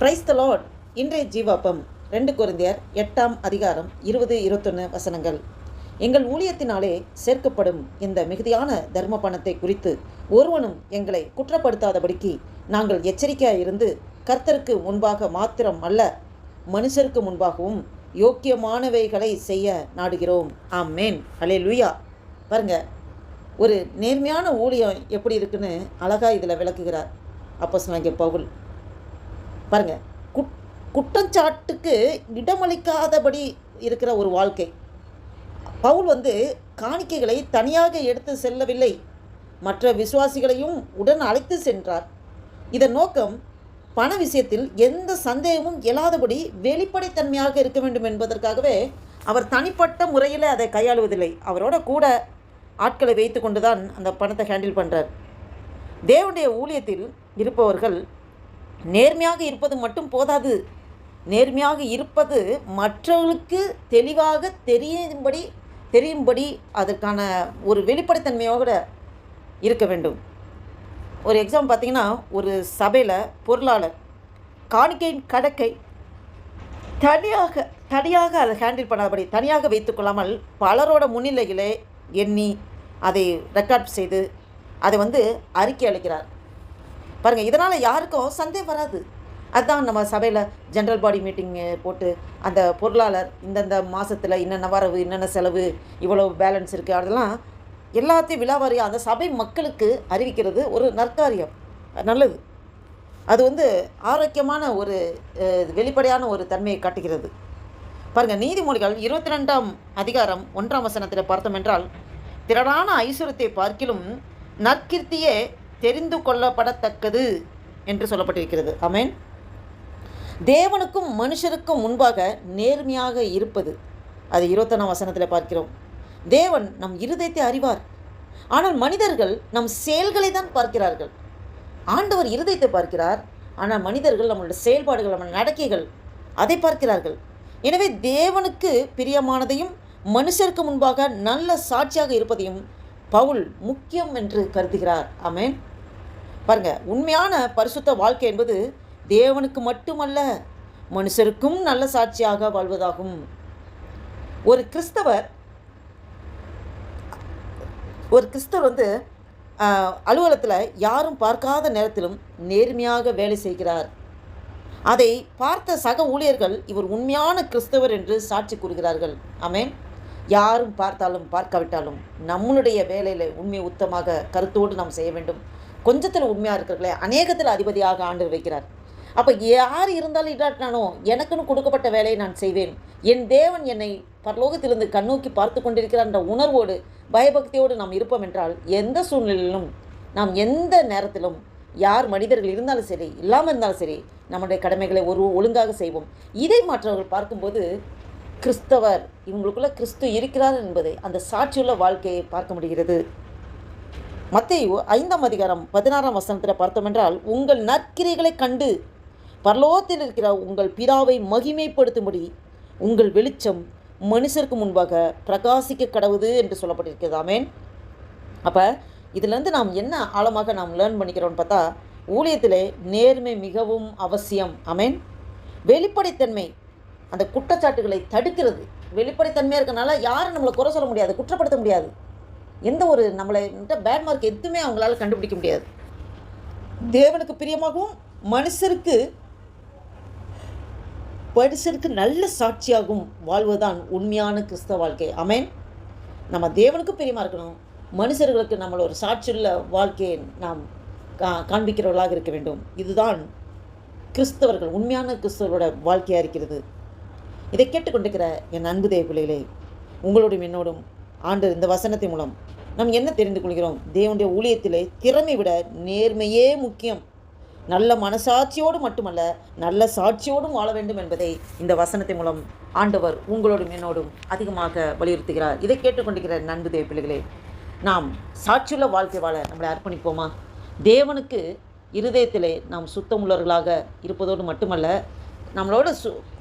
Praise the Lord. இன்றைய ஜீவாப்பம் 2 கொரிந்தியர் 8ஆம் அதிகாரம் 20-21 வசனங்கள். எங்கள் ஊழியத்தினாலே சேர்க்கப்படும் இந்த மிகுதியான தர்ம பணத்தை குறித்து ஒருவனும் எங்களை குற்றப்படுத்தாதபடிக்கு நாங்கள் எச்சரிக்கையாக இருந்து கர்த்தருக்கு முன்பாக மாத்திரம் அல்ல, மனுஷருக்கு முன்பாகவும் யோக்கியமானவைகளை செய்ய நாடுகிறோம். ஆமேன். அல்லேலூயா. பாருங்க, ஒரு நேர்மையான ஊழியம் எப்படி இருக்குன்னு அழகாக இதில் விளக்குகிறார் அப்போஸ்தலனாகிய பவுல். பாருங்க, குற்றச்சாட்டுக்கு இடமளிக்காதபடி இருக்கிற ஒரு வாழ்க்கை. பவுல் காணிக்கைகளை தனியாக எடுத்து செல்லவில்லை, மற்ற விசுவாசிகளையும் உடன் அழைத்து சென்றார். இதன் நோக்கம் பண விஷயத்தில் எந்த சந்தேகமும் எழாதபடி வெளிப்படைத்தன்மையாக இருக்க வேண்டும் என்பதற்காகவே அவர் தனிப்பட்ட முறையில் அதை கையாளுவதில்லை. அவரோட கூட ஆட்களை வைத்து கொண்டு தான் அந்த பணத்தை ஹேண்டில் பண்ணுறார். தேவனுடைய ஊழியத்தில் இருப்பவர்கள் நேர்மையாக இருப்பது மட்டும் போதாது, நேர்மையாக இருப்பது மற்றவர்களுக்கு தெளிவாக தெரியும்படி அதற்கான ஒரு வெளிப்படைத்தன்மையோடு இருக்க வேண்டும். ஒரு எக்ஸாம்பிள் பார்த்திங்கன்னா, ஒரு சபையில் பொருளாளர் காணிக்கையின் கணக்கை தனியாக அதை ஹேண்டில் பண்ணாதபடி தனியாக வைத்துக்கொள்ளாமல் பலரோட முன்னிலையிலே எண்ணி அதை ரெக்கார்ட் செய்து அதை அறிக்கை அளிக்கிறார். பாருங்கள், இதனால் யாருக்கும் சந்தேகம் வராது. அதுதான் நம்ம சபையில் ஜென்ரல் பாடி மீட்டிங் போட்டு அந்த பொருளாளர் இந்தந்த மாதத்தில் இன்னென்ன வரவு, இன்னென்ன செலவு, இவ்வளோ பேலன்ஸ் இருக்குது, அதெல்லாம் எல்லாத்தையும் விலாவாரியாக அந்த சபை மக்களுக்கு அறிவிக்கிறது ஒரு நற்காரியம், நல்லது. அது ஆரோக்கியமான ஒரு வெளிப்படையான ஒரு தன்மையை காட்டுகிறது. பாருங்கள், நீதிமொழிகள் 22ஆம் அதிகாரம் 1ஆம் வசனத்தில் பார்த்தோம் என்றால், திரளான ஐஸ்வர்யத்தை பார்க்கிலும் நற்கீர்த்தியே தெரிந்து கொள்ளப்படத்தக்கது என்று சொல்லப்பட்டிருக்கிறது. ஆமென். தேவனுக்கும் மனுஷருக்கும் முன்பாக நேர்மையாக இருப்பது, அது 21ஆம் வசனத்தில் பார்க்கிறோம். தேவன் நம் இருதயத்தை அறிவார், ஆனால் மனிதர்கள் நம் செயல்களை தான் பார்க்கிறார்கள். ஆண்டவர் இருதயத்தை பார்க்கிறார், ஆனால் மனிதர்கள் நம்மளுடைய செயல்பாடுகள், நம்ம நடக்கைகள் அதை பார்க்கிறார்கள். எனவே தேவனுக்கு பிரியமானதையும் மனுஷருக்கு முன்பாக நல்ல சாட்சியாக இருப்பதையும் பவுல் முக்கியம் என்று கருதுகிறார். ஆமென். பாருங்க, உண்மையான பரிசுத்த வாழ்க்கை என்பது தேவனுக்கு மட்டுமல்ல, மனுஷருக்கும் நல்ல சாட்சியாக வாழ்வதாகும். ஒரு கிறிஸ்தவர் அலுவலகத்தில் யாரும் பார்க்காத நேரத்திலும் நேர்மையாக வேலை செய்கிறார். அதை பார்த்த சக ஊழியர்கள் இவர் உண்மையான கிறிஸ்தவர் என்று சாட்சி கூறுகிறார்கள். ஆமென். யாரும் பார்த்தாலும் பார்க்காவிட்டாலும் நம்மளுடைய வேலையில் உண்மை உத்தமாக கருத்தோடு நாம் செய்ய வேண்டும். கொஞ்சத்தில் உண்மையாக இருக்கிறவர்களே அநேகத்தில் அதிபதியாக ஆண்டவர் வைக்கிறார். அப்போ யார் இருந்தாலும் இல்லாட்டினானோ எனக்குன்னு கொடுக்கப்பட்ட வேலையை நான் செய்வேன், என் தேவன் என்னை பரலோகத்திலிருந்து கண்ணோக்கி பார்த்து கொண்டிருக்கிறார் என்ற உணர்வோடு பயபக்தியோடு நாம் இருப்போம் என்றால் எந்த சூழ்நிலையிலும் நாம் எந்த நேரத்திலும் யார் மனிதர்கள் இருந்தாலும் சரி, இல்லாமல் இருந்தாலும் சரி, நம்முடைய கடமைகளை ஒழுங்காக செய்வோம். இதை மற்றவர்கள் பார்க்கும்போது கிறிஸ்தவர், இவங்களுக்குள்ள கிறிஸ்து இருக்கிறார் என்பதை அந்த சாட்சியுள்ள வாழ்க்கையை பார்க்க முடிகிறது. மத்தேயு 5ஆம் அதிகாரம் 16ஆம் வசனத்தில் பார்த்தோம் என்றால், உங்கள் நற்கிரைகளை கண்டு பரலோகத்தில் இருக்கிற உங்கள் பிதாவை மகிமைப்படுத்தும்படி உங்கள் வெளிச்சம் மனுஷருக்கு முன்பாக பிரகாசிக்க கடவுது என்று சொல்லப்பட்டிருக்கிறது. ஆமென். அப்போ இதிலேருந்து நாம் என்ன ஆழமாக நாம் லேர்ன் பண்ணிக்கிறோம்னு பார்த்தா, ஊழியத்திலே நேர்மை மிகவும் அவசியம். ஆமென். வெளிப்படைத்தன்மை அந்த குற்றச்சாட்டுகளை தடுக்கிறது. வெளிப்படைத்தன்மையாக இருக்கனால யாரும் நம்மளை குறை சொல்ல முடியாது, குற்றப்படுத்த முடியாது. எந்த ஒரு நம்மளை பேட் மார்க் எதுவுமே அவங்களால கண்டுபிடிக்க முடியாது. தேவனுக்கு பிரியமாகவும் மனுஷருக்கு நல்ல சாட்சியாகவும் வாழ்வதுதான் உண்மையான கிறிஸ்தவ வாழ்க்கை. ஆமென். நம்ம தேவனுக்கு பிரியமாக இருக்கணும், மனுஷர்களுக்கு நம்மள ஒரு சாட்சியுள்ள வாழ்க்கையை நாம் காண்பிக்கிறவர்களாக இருக்க வேண்டும். இதுதான் கிறிஸ்தவர்கள், உண்மையான கிறிஸ்தவர்களோட வாழ்க்கையாக இருக்கிறது. இதை கேட்டுக்கொண்டிருக்கிற என் அன்பு தேவ பிள்ளைகளே, உங்களோடும் என்னோடும் ஆண்டு இந்த வசனத்தின் மூலம் நாம் என்ன தெரிந்து கொள்கிறோம்? தேவனுடைய ஊழியத்திலே திறமை விட நேர்மையே முக்கியம். நல்ல மனசாட்சியோடு மட்டுமல்ல, நல்ல சாட்சியோடும் வாழ வேண்டும் என்பதை இந்த வசனத்தின் மூலம் ஆண்டவர் உங்களோடும் என்னோடும் அதிகமாக வலியுறுத்துகிறார். இதை கேட்டுக்கொண்டிருக்கிற அன்பு தேவ பிள்ளைகளே, நாம் சாட்சியுள்ள வாழ்க்கை வாழ நம்மளை அர்ப்பணிப்போமா? தேவனுக்கு இருதயத்திலே நாம் சுத்தமுள்ளவர்களாக இருப்பதோடு மட்டுமல்ல, நம்மளோட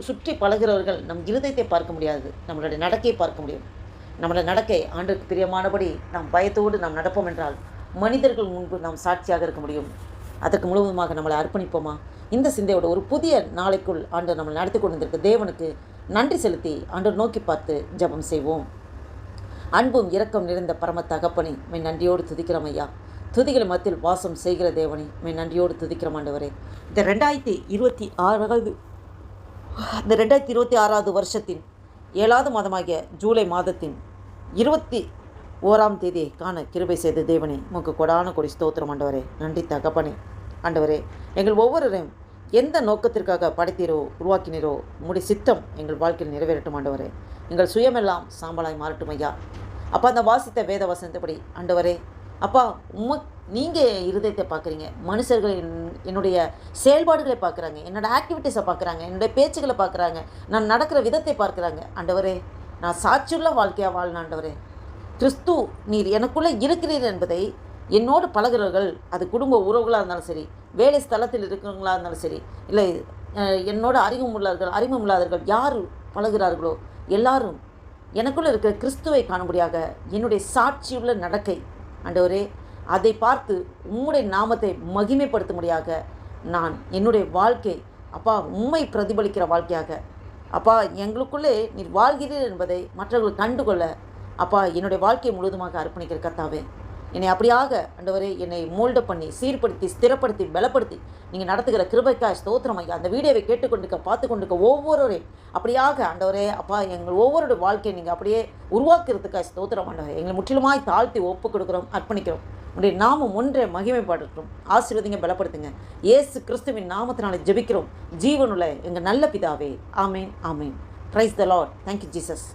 சுற்றி பழகிறவர்கள் நம் இருதயத்தை பார்க்க முடியாது, நம்மளுடைய நடக்கையை பார்க்க முடியும். நம்மளுடைய நடக்கை ஆண்டுக்கு பிரியமானபடி நாம் பயத்தோடு நாம் நடப்போம் என்றால் மனிதர்கள் முன்பு நாம் சாட்சியாக இருக்க முடியும். அதற்கு முழுவதுமாக நம்மளை அர்ப்பணிப்போமா? இந்த சிந்தையோட ஒரு புதிய நாளைக்குள் ஆண்டவர் நம்மளை நடத்தி கொண்டு வந்திருக்க தேவனுக்கு நன்றி செலுத்தி ஆண்டவர் நோக்கி பார்த்து ஜெபம் செய்வோம். அன்பும் இரக்கம் நிறைந்த பரம தகப்பனை மை நன்றியோடு துதிக்கிறோம் ஐயா. துதிகளை மத்தியில் வாசம் செய்கிற தேவனை மை நன்றியோடு துதிக்கிறோம் ஆண்டவரே. இந்த 2026 வருஷத்தின் 7வது மாதமாகிய ஜூலை மாதத்தின் 21ஆம் தேதியை காண கிருபை செய்த தேவனே, உமக்கு கொடான கொடி ஸ்தோத்திரம் ஆண்டவரே. நன்றி தகப்பனே. ஆண்டவரே, எங்கள் ஒவ்வொருவரையும் எந்த நோக்கத்திற்காக படைத்தீரோ உருவாக்கினீரோ உம்முடைய சித்தம் எங்கள் வாழ்க்கையில் நிறைவேறட்டும் ஆண்டவரே. எங்கள் சுயமெல்லாம் சாம்பலாய் மாறட்டும் ஐயா. அப்பா, அந்த வாசித்த வேத வசனத்தபடி ஆண்டவரே, அப்பா நீங்கள் இருதயத்தை பார்க்குறீங்க, மனுஷர்கள் என்னுடைய செயல்பாடுகளை பார்க்குறாங்க, என்னோடய ஆக்டிவிட்டீஸை பார்க்குறாங்க, என்னுடைய பேச்சுகளை பார்க்குறாங்க, நான் நடக்கிற விதத்தை பார்க்குறாங்க. ஆண்டவரே, நான் சாட்சியுள்ள வாழ்க்கையாக வாழணும் ஆண்டவரே. கிறிஸ்து நீர் எனக்குள்ளே இருக்கிறீர் என்பதை என்னோடு பழகிறவர்கள், அது குடும்ப உறவுகளாக இருந்தாலும் சரி, வேலை ஸ்தலத்தில் இருக்கிறவங்களாக இருந்தாலும் சரி, இல்லை என்னோட அறிமுகமில்லாதவர்கள் யார் பழகிறார்களோ எல்லாரும் எனக்குள்ளே இருக்கிற கிறிஸ்துவை காணும்படியாக என்னுடைய சாட்சியுள்ள நடக்கை ஆண்டவரே, அதை பார்த்து உம்முடைய நாமத்தை மகிமைப்படுத்தும்படியாக நான் என்னுடைய வாழ்க்கை அப்பா உம்மை பிரதிபலிக்கிற வாழ்க்கையாக அப்பா எங்களுக்குள்ளே நீர் வாழ்கிறீர் என்பதை மற்றவர்கள் கண்டுகொள்ள அப்பா என்னுடைய வாழ்க்கையை முழுவதுமாக அர்ப்பணிக்கிற கர்த்தாவே, என்னை அப்படியாக ஆண்டவரே என்னை மோல்டப் பண்ணி சீர்படுத்தி ஸ்திரப்படுத்தி பலப்படுத்தி நீங்கள் நடத்துகிற கிருபைக்காய் ஸ்தோத்திரம் ஐயா. அந்த வீடியோவை கேட்டுக்கொண்டிருக்க பார்த்து கொண்டிருக்க ஒவ்வொருவரையும் அப்படியாக ஆண்டவரே அப்பா எங்கள் ஒவ்வொருடைய வாழ்க்கையை நீங்கள் அப்படியே உருவாக்குறதுக்காய் ஸ்தோத்திரம் ஆண்டவரே. எங்களை முற்றிலுமாய் தாழ்த்தி ஒப்பு கொடுக்குறோம், அர்ப்பணிக்கிறோம். உடைய நாமம் ஒன்றே மகிமைப்படுத்தும். ஆசீர்வதிங்க, பலப்படுத்துங்க. இயேசு கிறிஸ்துவின் நாமத்தினால ஜெபிக்கிறோம் ஜீவனுள்ள எங்கள் நல்ல பிதாவே. ஆமேன், ஆமேன். Praise the lord. Thank you Jesus.